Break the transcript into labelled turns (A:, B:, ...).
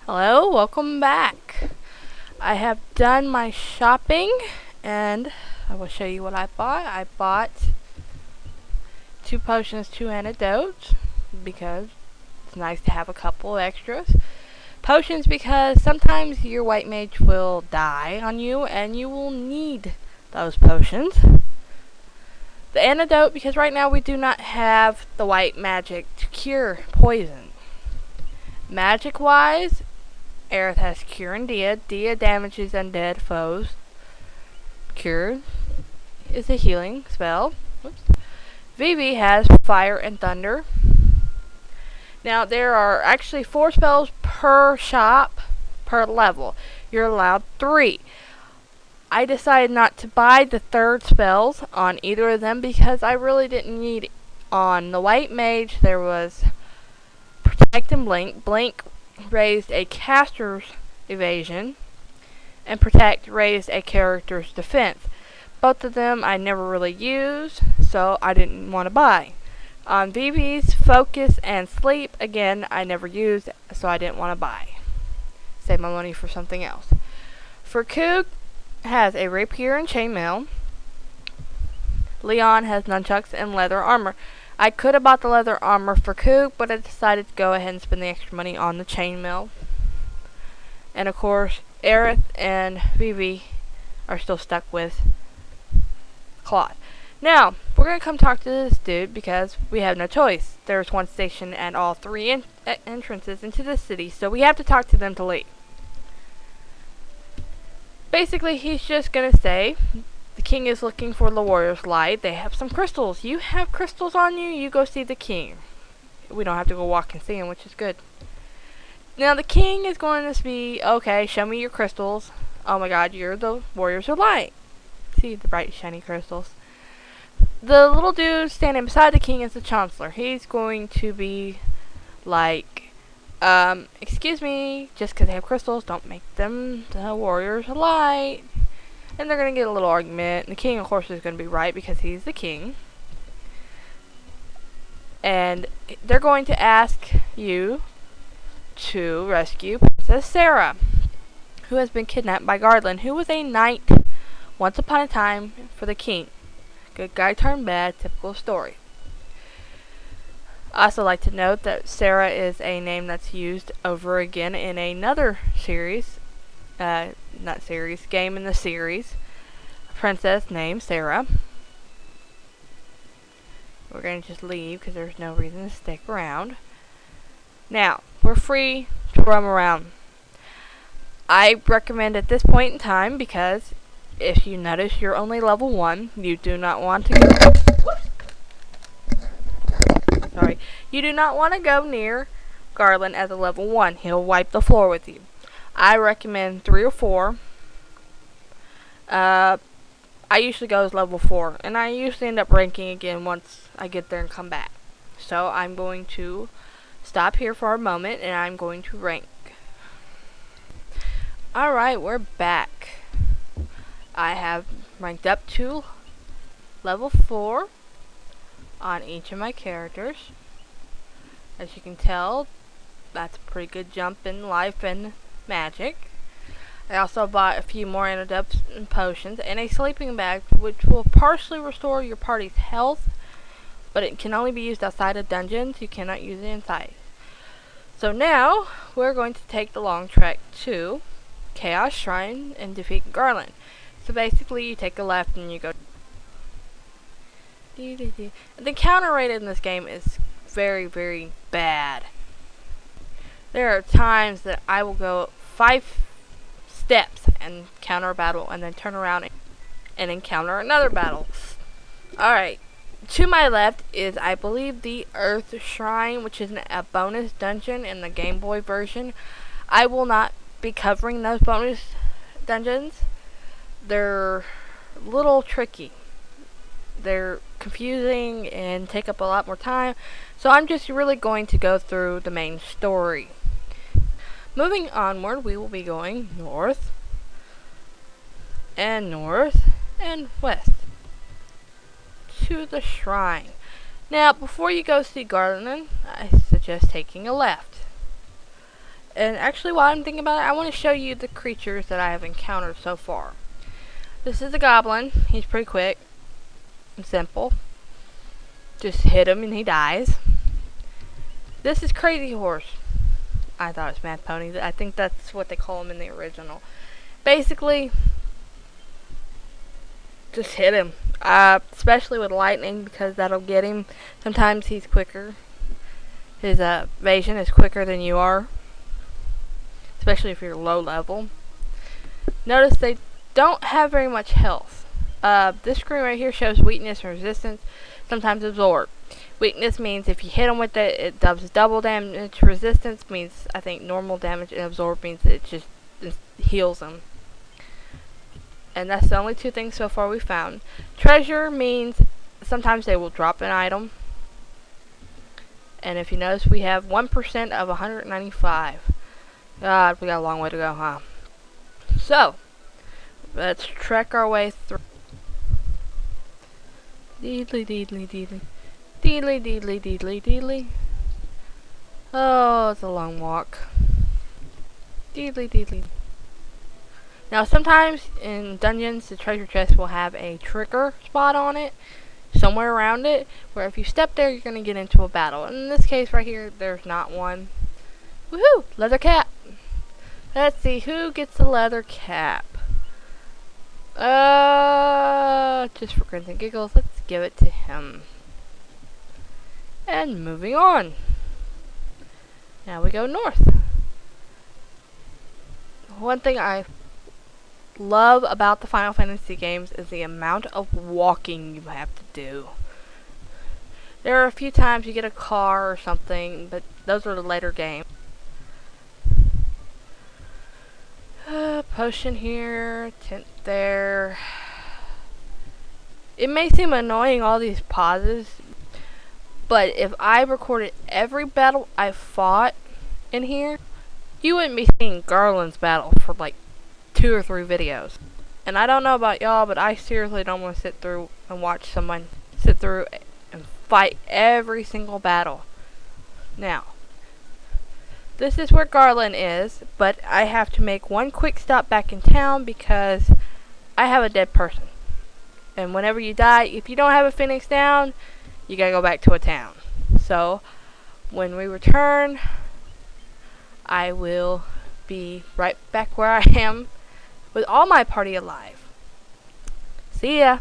A: Hello, welcome back. I have done my shopping and I will show you what I bought. I bought 2 potions, 2 antidotes because it's nice to have a couple extras. Potions because sometimes your white mage will die on you and you will need those potions. The antidote because right now we do not have the white magic to cure poison. Magic wise, Aerith has Cure and Dia. Dia damages undead foes. Cure is a healing spell. Whoops. Vivi has Fire and Thunder. Now there are actually 4 spells per shop per level. You're allowed 3. I decided not to buy the third spells on either of them because I really didn't need it. On the white mage there was Protect and Blink. Blink raised a caster's evasion, and Protect raised a character's defense. Both of them I never really used, so I didn't want to buy. On Vivi's Focus and Sleep, again, I never used, so I didn't want to buy. Save my money for something else. For Coug, has a rapier and chainmail. Leon has nunchucks and leather armor. I could have bought the leather armor for Coug, but I decided to go ahead and spend the extra money on the chainmail. And of course, Aerith and Vivi are still stuck with cloth. Now, we're going to come talk to this dude because we have no choice. There's one station and all 3 entrances into the city, so we have to talk to them to leave. Basically, he's just going to say, the king is looking for the warrior's light. They have some crystals. You have crystals on you, you go see the king. We don't have to go walk and see him, which is good. Now, the king is going to be, okay, show me your crystals. Oh my god, you're the warrior's light. See the bright, shiny crystals. The little dude standing beside the king is the chancellor. He's going to be like, excuse me, just because they have crystals, don't make them the warrior's light. And they're going to get a little argument. And the king, of course, is going to be right because he's the king. And they're going to ask you to rescue Princess Sarah, who has been kidnapped by Garland, who was a knight once upon a time for the king. Good guy turned bad, typical story. I also like to note that Sarah is a name that's used over again in another series, game in the series. A princess named Sarah. We're going to just leave because there's no reason to stick around. Now, we're free to roam around. I recommend at this point in time because if you notice you're only level 1, you do not want to go... Sorry. You do not want to go near Garland as a level 1. He'll wipe the floor with you. I recommend 3 or 4. I usually go as level 4. And I usually end up ranking again once I get there and come back. So I'm going to stop here for a moment and I'm going to rank. Alright, we're back. I have ranked up to level 4 on each of my characters. As you can tell, that's a pretty good jump in life and magic. I also bought a few more antidotes and potions and a sleeping bag, which will partially restore your party's health, but it can only be used outside of dungeons. You cannot use it inside. So now we're going to take the long trek to Chaos Shrine and defeat Garland. So basically, you take a left and you go. The counter rate in this game is very, very bad. There are times that I will go 5 steps and counter a battle and then turn around and encounter another battle. Alright, to my left is, I believe, the Earth Shrine, which is a bonus dungeon in the Game Boy version. I will not be covering those bonus dungeons. They're a little tricky. They're confusing and take up a lot more time, so I'm just really going to go through the main story. Moving onward, we will be going north and west to the shrine. Now, before you go see Garland, I suggest taking a left. And actually, while I'm thinking about it, I want to show you the creatures that I have encountered so far. This is a goblin. He's pretty quick and simple. Just hit him and he dies. This is Crazy Horse. I thought it was Mad Pony. I think that's what they call him in the original. Basically, just hit him. Especially with lightning, because that'll get him. Sometimes he's quicker. His evasion is quicker than you are. Especially if you're low level. Notice they don't have very much health. This screen right here shows weakness and resistance. Sometimes absorb. Weakness means if you hit them with it, it does double damage. Resistance means, I think, normal damage. And absorb means it just heals them. And that's the only two things so far we found. Treasure means sometimes they will drop an item. And if you notice, we have 1% of 195. God, we got a long way to go, huh? So, let's trek our way through. Deedly, deedly, deedly. Deedly, deedly, deedly, deedly. Oh, it's a long walk. Deedly, deedly. Now, sometimes in dungeons, the treasure chest will have a trigger spot on it, somewhere around it, where if you step there, you're going to get into a battle. And in this case right here, there's not one. Woohoo! Leather cap! Let's see, who gets the leather cap? Just for grins and giggles, let's give it to him. And moving on. Now we go north. One thing I love about the Final Fantasy games is the amount of walking you have to do. There are a few times you get a car or something, but those are the later games. Potion here, tent there. It may seem annoying, all these pauses, but if I recorded every battle I fought in here, you wouldn't be seeing Garland's battle for like 2 or 3 videos. And I don't know about y'all, but I seriously don't want to sit through and watch someone sit through and fight every single battle. Now, this is where Garland is, but I have to make one quick stop back in town because I have a dead person. And whenever you die, if you don't have a Phoenix down, you gotta go back to a town. So, when we return, I will be right back where I am with all my party alive. See ya!